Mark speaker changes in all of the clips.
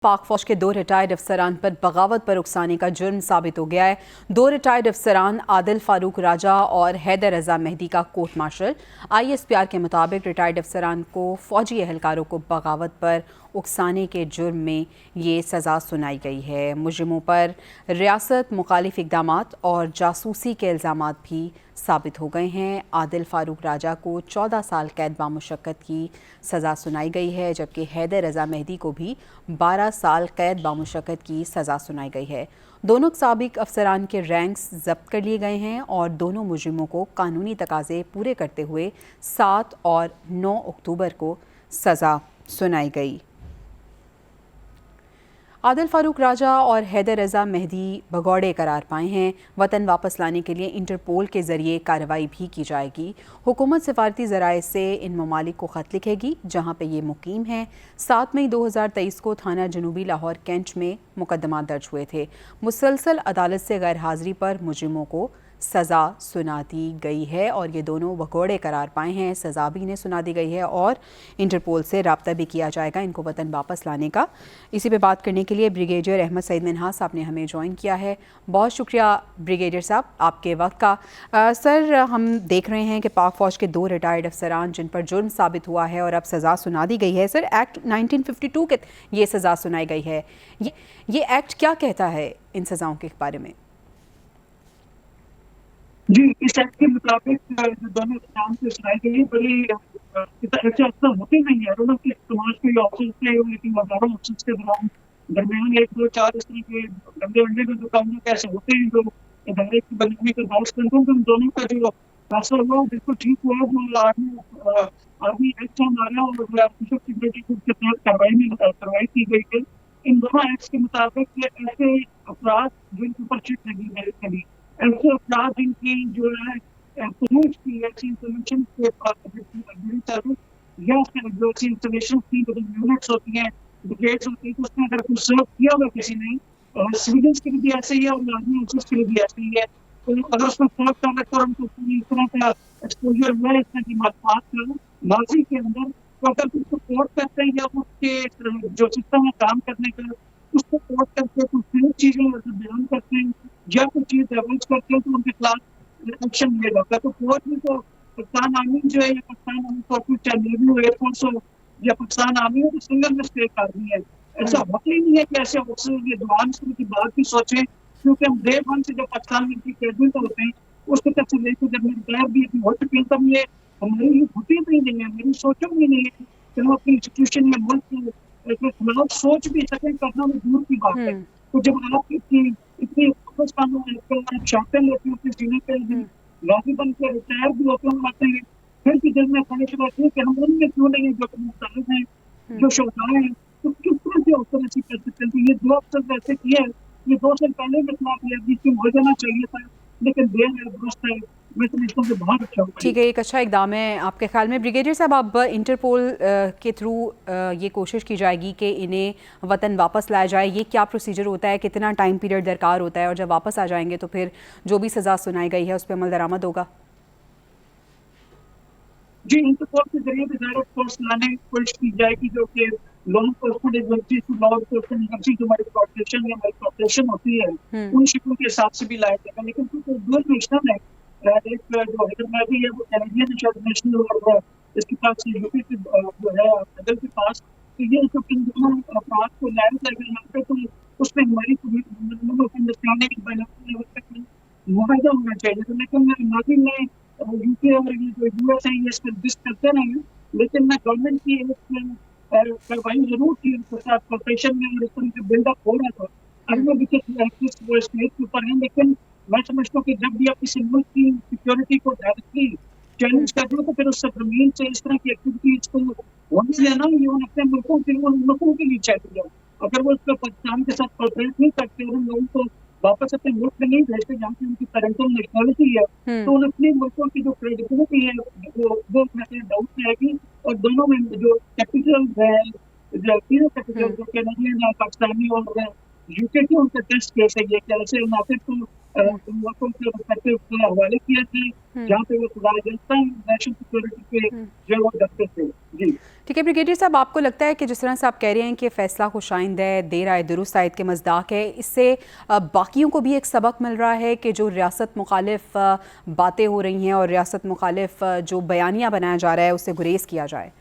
Speaker 1: पाक फौज के 2 रिटायर्ड अफसरान पर बगावत पर उकसाने का जुर्म साबित हो गया है। 2 रिटायर्ड अफसरान आदिल फारूक राजा और हैदर रजा मेहदी का कोर्ट मार्शल। ISPR के मुताबिक रिटायर्ड अफसरान को फौजी एहलकारों को बगावत पर उकसाने के जुर्म में ये सज़ा सुनाई गई है। मुजरिमों पर रियासत मुखालिफ इक़दामात और जासूसी के इल्ज़ामात भी साबित हो गए हैं। आदिल फारूक राजा को 14 साल कैद बामुशक्कत की सज़ा सुनाई गई है, जबकि हैदर रजा मेहदी को भी 12 साल कैद बामुशक्कत की सज़ा सुनाई गई है। दोनों साबिक अफसरान के रैंक्स जब्त कर लिए गए हैं और दोनों मुजरिमों को कानूनी तकाज़े पूरे करते हुए 7 और 9 अक्टूबर को सज़ा सुनाई गई। आदिल फारूक राजा और हैदर रजा मेहदी भगौड़े करार पाए हैं। वतन वापस लाने के लिए इंटरपोल के जरिए कार्रवाई भी की जाएगी। हुकूमत सिफारती ज़राए से इन ममालिक को ख़त लिखेगी जहाँ पे ये मुकीम हैं। 7 मई 2023 को थाना जनूबी लाहौर कैंट में मुकदमा दर्ज हुए थे। मुसलसल अदालत से गैर हाज़िरी पर मुजरिमों को सज़ा सुना दी गई है और ये दोनों भगौड़े करार पाए हैं। सज़ा भी इन्हें सुना दी गई है और इंटरपोल से रब्ता भी किया जाएगा इनको वतन वापस लाने का। इसी पे बात करने के लिए ब्रिगेडियर अहमद सईद मिन्हास साहब ने हमें ज्वाइन किया है। बहुत शुक्रिया ब्रिगेडियर साहब आपके वक्त का। सर, हम देख रहे हैं कि पाक फ़ौज के 2 रिटायर्ड अफसरान जिन पर जुर्म साबित हुआ है और अब सज़ा सुना दी गई है। सर, एक्ट 1952 के ये सज़ा सुनाई गई है। ये एक्ट क्या कहता है इन सज़ाओं के बारे में?
Speaker 2: जी, इस एक्ट के मुताबिक जो दोनों नाम से सुनाई गई बड़ी ऐसे अक्सर होते नहीं है। दोनों के समाज के ऑप्शन थे, लेकिन हजारों ऑप्शन के दरमियान 1 2 4 इस तरह के गंदे अंडे के जो काम कैसे होते हैं, जो इदारे की बदनामी के बायस करते हैं। उन दोनों का जो फैसला हुआ बिल्कुल ठीक हुआ। जो आर्मी एक्ट हमारा और सिक्योरिटी के तहत कार्रवाई की गई है। इन दोनों एक्ट के मुताबिक ऐसे अपराध जिनके ऊपर चिट लगी है, ऐसे अपराध जिनकी जो है पुलिस की ऐसी इंफॉर्मेशन के या जो ऐसी इंस्टॉलेशन की जो यूनिट्स होती हैं, ब्रिगेड्स होती है, तो उसमें अगर कुछ सर्व किया हुआ किसी ने, सिविलियंस के लिए भी ऐसे ही है और आर्मी ऑफिसर्स के लिए भी ऐसे ही है। तो अगर उसमें सर्व कर रहे तो उनको पूरी तरह का एक्सपोजर हुआ है इस तरह की मालूमात का माजी के अंदर, तो अगर कुछ कोर्ट करते हैं या उसके जो सिस्टम है काम करने का उसको कोर्ट करके कुछ नई चीजें बयान करते हैं या कुछ चीज डेवलप करते हैं तो उनके खिलाफ एक्शन लिया जाता है। तो कोर्ट में तो पाकिस्तान आर्मी जो है या पाकिस्तान आर्मी फोर्स चाहे नेवी हो, एयरफोर्स हो या पाकिस्तान आर्मी हो, तो सिंगल मिस्टेक आर्मी है। ऐसा होता ही नहीं है कि ऐसे ऑफिसर ये जवान की बात भी सोचें, क्योंकि हम डे 1 से जब पाकिस्तान में इनकी कैबिनेट होते हैं उसके तक से लेकर जब मैं रिटायर भी हो चुके हैं, तब ये हमारी होती भी नहीं है, मेरी सोचों भी नहीं है कि हम अपनी इंस्टीट्यूशन में मुल्क के खिलाफ सोच भी सकें, करना भी दूर की बात है। तो जब आप इतनी चाहते लेते हैं अपने जीने के लिए, लॉबी बन के रिटायर भी होते हैं, आते हैं, फिर भी दिल में ख्वाहिश रहती है कि हम उनमें क्यों नहीं है जो मुतालिब हैं, जो शोधाएं हैं, तो किस तरह से अफसर ऐसी कर सकते हैं। तो ये 2 अफसर ऐसे किए हैं, ये 2 साल पहले के खिलाफ ये बीच हो जाना चाहिए था, लेकिन देर है दुरुस्त है। मैं समझता हूँ कि बहुत अच्छा हुआ।
Speaker 1: ठीक है, एक अच्छा इकदाम है आपके ख्याल में। ब्रिगेडियर साहब, अब इंटरपोल के थ्रू ये कोशिश की जाएगी कि इन्हें वतन वापस लाया जाए। ये क्या प्रोसीजर होता है, कितना टाइम पीरियड दरकार होता है, और जब वापस आ जाएंगे तो फिर जो भी सज़ा सुनाई गई है उस पर अमल दरामद होगा?
Speaker 2: जी, इंटरपोल के जरिए डायरेक्ट फोर्स लाने की कोशिश की जाएगी, जो कि law enforcement agency law enforcement agency जो हमारी कॉर्पोरेशन या हमारी कॉर्पोरेशन होती है उन शिकों के हिसाब से भी लाया जाएगा। लेकिन क्योंकि डुअल नेशनल है, एक जो हैदराबादी है वो कैनेडियन नेशनल और इसके पास यूपी के जो है अदल के पास, तो ये जो इन दोनों अपराध को लाया जाएगा यहाँ पे, तो उसमें हमारी अंडरस्टैंडिंग बायलैटरल लेवल तक मुआवजा होना चाहिए। तो लेकिन माजी में यूके और ये जो यूएस है ये इसको डिस करते नहीं है, लेकिन मैं गवर्नमेंट की कार्रवाई जरूर की कॉर्पोरेशन में और इस तरह का बिल्डअप हो रहा था। अन्य विकेट वो स्टेट के ऊपर है, लेकिन मैं समझता हूँ कि जब भी आप किसी मुल्क की सिक्योरिटी को डायरेक्टली चैलेंज कर दो तो फिर उस जमीन से इस तरह की एक्टिविटीज को होने देना, ये उन अपने मुल्कों के लिए, उन लोगों के लिए चैलेंज है। अगर वो उसका पाकिस्तान के साथ कॉर्पोरेट नहीं करते और उन लोगों को वापस अपने मुल्क में नहीं भेजते जहाँ पे उनकी पेरेंटल नेशनलिटी है, तो उन अपने मुल्कों की जो क्रेडिबिलिटी है वो डाउट रहेगी। और दोनों में जो कैपिटल है, जो तीनों कैपिटल जो कैनेडियन है, पाकिस्तानी और यूके के, उनका टेस्ट केस है ये कैसे नाते तो मुल्कों के respective के हवाले किया जाए जहाँ पे वो खुदाई जनता नेशनल सिक्योरिटी के जो है वो दफ्तर थे। जी
Speaker 1: ठीक है ब्रिगेडियर साहब, आपको लगता है कि जिस तरह से आप कह रहे हैं कि फ़ैसला खुशाइंद है, देर आए दुरुस्त आयत के मज़दाक है, इससे बाकियों को भी एक सबक मिल रहा है कि जो रियासत मुखालिफ बातें हो रही हैं और रियासत मुखालिफ जो बयानिया बनाया जा रहा है उससे गुरेज किया जाए?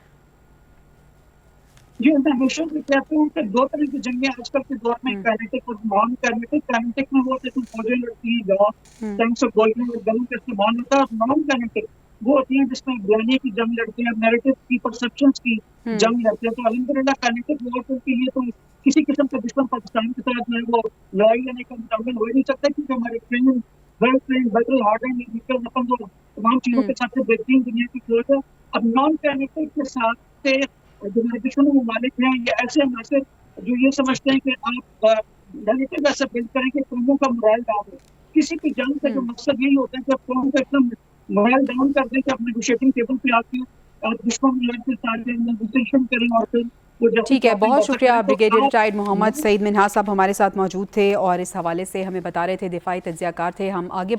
Speaker 2: जी, मैं हमेशा से कहता हूँ कि 2 तरह की जंगें आजकल के दौर में काइनेटिक और नॉन काइनेटिक। काइनेटिक में वो होता है कि फौजें लड़ती हैं, जहाँ टैंक्स और गोलियों और गनों का इस्तेमाल होता है, और नॉन काइनेटिक वो होती हैं जिसमें बयानिए की जंग लड़ते हैं, नैरेटिव की, परसेप्शंस की जंग लड़ते हैं। तो अल्हम्दुलिल्लाह काइनेटिक वॉरफेयर के लिए तो किसी किस्म का दुश्मन पाकिस्तान के साथ जो है वो लड़ाई लड़ने का मुकाबला हो ही नहीं सकता, क्योंकि हमारे training well trained battle harden vehicle अपन जो तमाम चीज़ों के साथ बेहतरीन दुनिया की फौज है। अब नॉन काइनेटिक के साथ से जो मेरे दुश्मन ममालिक हैं, ये ऐसे हमारे जो ये समझते हैं कि आप नेगेटिव ऐसा बिल्ड करें कि कौमों का मोरल डाउन हो। किसी भी जंग का जो मकसद यही होता है कि आप कौम का इतना मोरल डाउन कर दें कि आप नेगोशिएटिंग टेबल पे आके आप दुश्मन मुल्क के साथ नेगोशिएशन करें और फिर वो जैसे
Speaker 1: ठीक है,
Speaker 2: चाहते हैं
Speaker 1: बहुत
Speaker 2: वैसा
Speaker 1: शुक्रिया।
Speaker 2: करें। तो
Speaker 1: ब्रिगेडियर
Speaker 2: आप
Speaker 1: रिटायर्ड मोहम्मद सईद मिन्हास साहब हमारे साथ मौजूद थे और इस हवाले से हमें बता रहे थे, दिफाई तज्ज़ियाकार थे। हम आगे